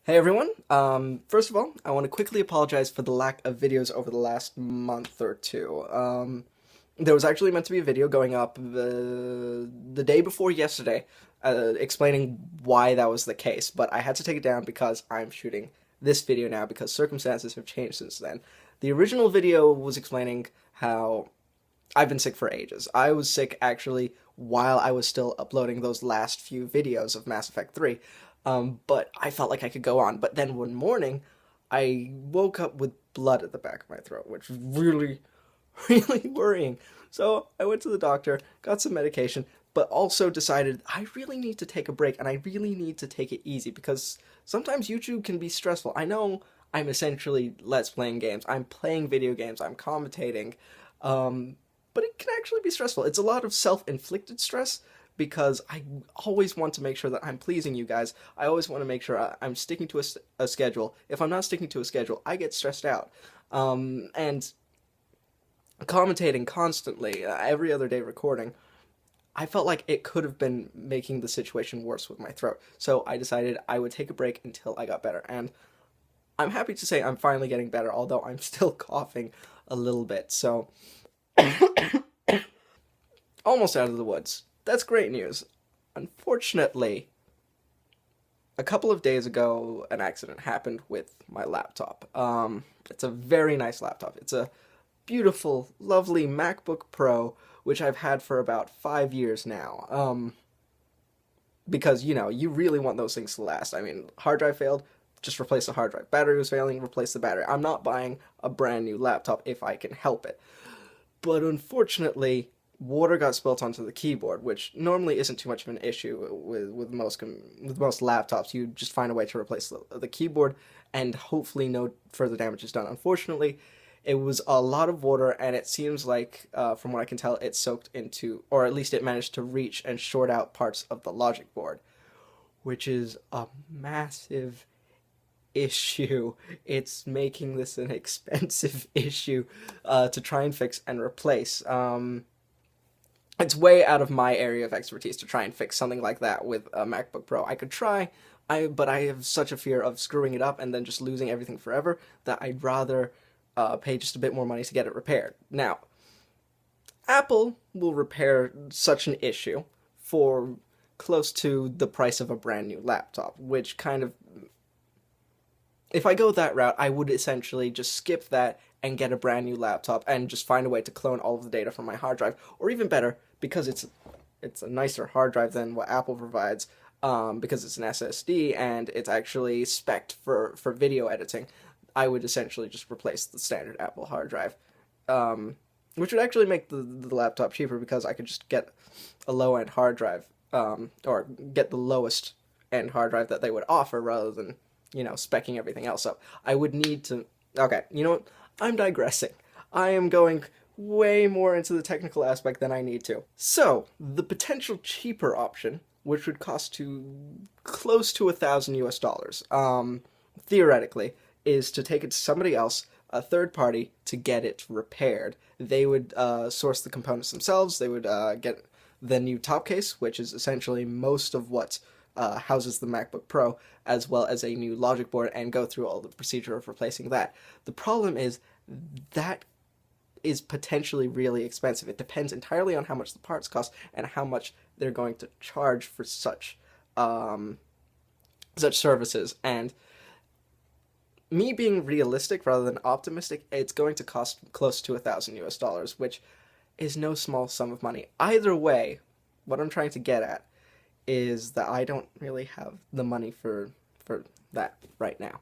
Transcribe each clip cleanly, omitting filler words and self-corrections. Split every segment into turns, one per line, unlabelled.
Hey everyone, first of all, I want to quickly apologize for the lack of videos over the last month or two. There was actually meant to be a video going up the day before yesterday, explaining why that was the case, but I had to take it down because I'm shooting this video now because circumstances have changed since then. The original video was explaining how I've been sick for ages. I was sick actually while I was still uploading those last few videos of Mass Effect 3. But I felt like I could go on. But then one morning, I woke up with blood at the back of my throat, which was really, really worrying. So I went to the doctor, got some medication, but also decided I really need to take a break and I really need to take it easy because sometimes YouTube can be stressful. I know I'm essentially Let's Playing games. I'm playing video games. I'm commentating. Um, but it can actually be stressful. It's a lot of self-inflicted stress because I always want to make sure that I'm pleasing you guys. I always want to make sure I'm sticking to a schedule. If I'm not sticking to a schedule, I get stressed out. And commentating constantly, every other day recording, I felt like it could have been making the situation worse with my throat. So I decided I would take a break until I got better. And I'm happy to say I'm finally getting better, although I'm still coughing a little bit. So almost out of the woods. That's great news. Unfortunately, a couple of days ago, an accident happened with my laptop. It's a very nice laptop. It's a beautiful, lovely MacBook Pro, which I've had for about 5 years now. Because, you really want those things to last. I mean, hard drive failed, just replace the hard drive. Battery was failing, replace the battery. I'm not buying a brand new laptop if I can help it. But unfortunately, water got spilt onto the keyboard, which normally isn't too much of an issue with most laptops. You just find a way to replace the keyboard, and hopefully no further damage is done. Unfortunately, it was a lot of water, and it seems like, from what I can tell, it soaked into, or at least it managed to reach and short out parts of the logic board, which is a massive issue. It's making this an expensive issue to try and fix and replace. It's way out of my area of expertise to try and fix something like that with a MacBook Pro. I could try, but I have such a fear of screwing it up and then just losing everything forever that I'd rather pay just a bit more money to get it repaired. Now, Apple will repair such an issue for close to the price of a brand new laptop, which kind of, if I go that route, I would essentially just skip that and get a brand new laptop and just find a way to clone all of the data from my hard drive, or even better, because it's a nicer hard drive than what Apple provides, because it's an SSD and it's actually spec'd for video editing. I would essentially just replace the standard Apple hard drive, which would actually make the laptop cheaper because I could just get a low-end hard drive, or get the lowest end hard drive that they would offer rather than, speccing everything else up. I would need to... Okay, you know what? I'm digressing. I am going way more into the technical aspect than I need to. So, the potential cheaper option, which would cost to close to $1,000 US, theoretically, is to take it to somebody else, a third party, to get it repaired. They would source the components themselves. They would get the new top case, which is essentially most of what houses the MacBook Pro, as well as a new logic board, and go through all the procedure of replacing that. The problem is that is potentially really expensive. It depends entirely on how much the parts cost and how much they're going to charge for such services. And me being realistic rather than optimistic, it's going to cost close to $1,000 US, which is no small sum of money. Either way, what I'm trying to get at is that I don't really have the money for that right now.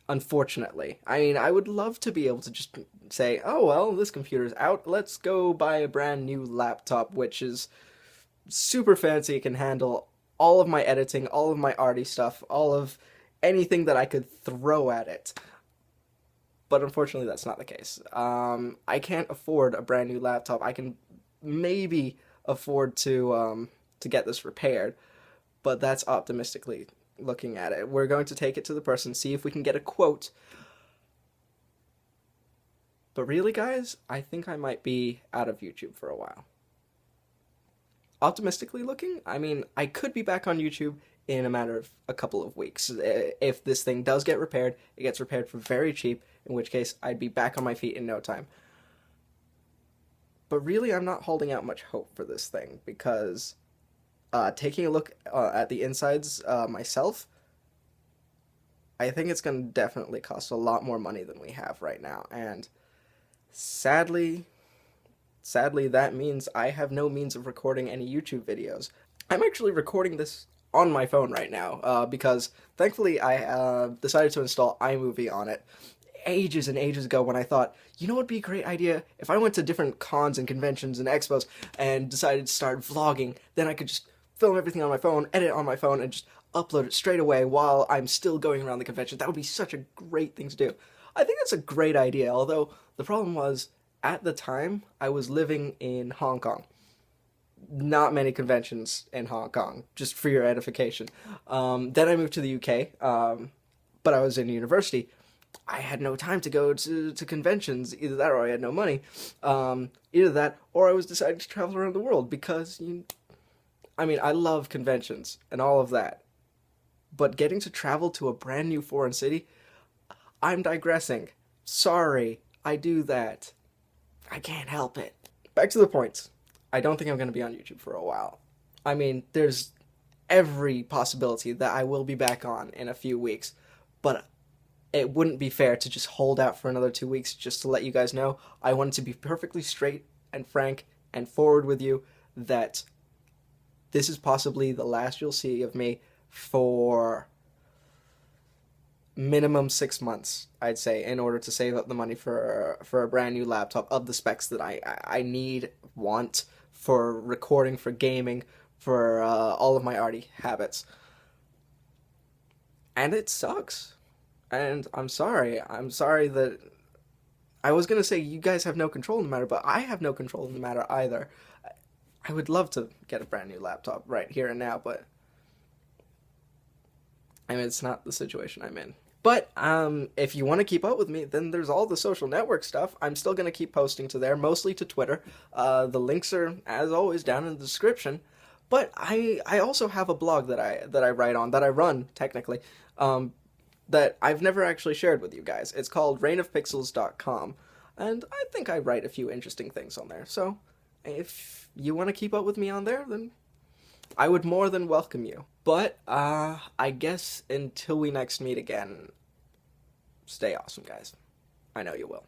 Unfortunately. I mean, I would love to be able to just say, oh, well, this computer's out. Let's go buy a brand new laptop, which is super fancy. It can handle all of my editing, all of my arty stuff, all of anything that I could throw at it. But unfortunately, that's not the case. I can't afford a brand new laptop. I can maybe afford to get this repaired, but that's optimistically looking at it. We're going to take it to the person, see if we can get a quote. But really, guys, I think I might be out of YouTube for a while. Optimistically looking, I mean, I could be back on YouTube in a matter of a couple of weeks. If this thing does get repaired, it gets repaired for very cheap, in which case I'd be back on my feet in no time. But really, I'm not holding out much hope for this thing, because taking a look at the insides myself, I think it's going to definitely cost a lot more money than we have right now. And sadly, that means I have no means of recording any YouTube videos. I'm actually recording this on my phone right now, because thankfully I decided to install iMovie on it ages and ages ago, when I thought, you know what would be a great idea? If I went to different cons and conventions and expos and decided to start vlogging, then I could just film everything on my phone, edit on my phone, and just upload it straight away while I'm still going around the convention. That would be such a great thing to do. I think that's a great idea, although the problem was, at the time, I was living in Hong Kong. Not many conventions in Hong Kong, just for your edification. Then I moved to the UK, but I was in university. I had no time to go to conventions. Either that or I had no money. Either that or I was deciding to travel around the world, because, I mean, I love conventions and all of that. But getting to travel to a brand new foreign city, I'm digressing. Sorry, I do that. I can't help it. Back to the point. I don't think I'm going to be on YouTube for a while. I mean, there's every possibility that I will be back on in a few weeks, but it wouldn't be fair to just hold out for another 2 weeks just to let you guys know. I wanted to be perfectly straight and frank and forward with you that this is possibly the last you'll see of me for minimum 6 months, I'd say, in order to save up the money for a brand new laptop of the specs that I need, want, for recording, for gaming, for all of my arty habits. And it sucks. And I'm sorry. I'm sorry that... I was going to say you guys have no control in the matter, but I have no control in the matter either. I would love to get a brand new laptop right here and now, but... I mean, it's not the situation I'm in. But if you want to keep up with me, then there's all the social network stuff. I'm still going to keep posting to there, mostly to Twitter. The links are, as always, down in the description. But I also have a blog that I write on, that I run, technically, that I've never actually shared with you guys. It's called reignofpixels.com, and I think I write a few interesting things on there. So if you want to keep up with me on there, then I would more than welcome you. But, I guess until we next meet again, stay awesome, guys. I know you will.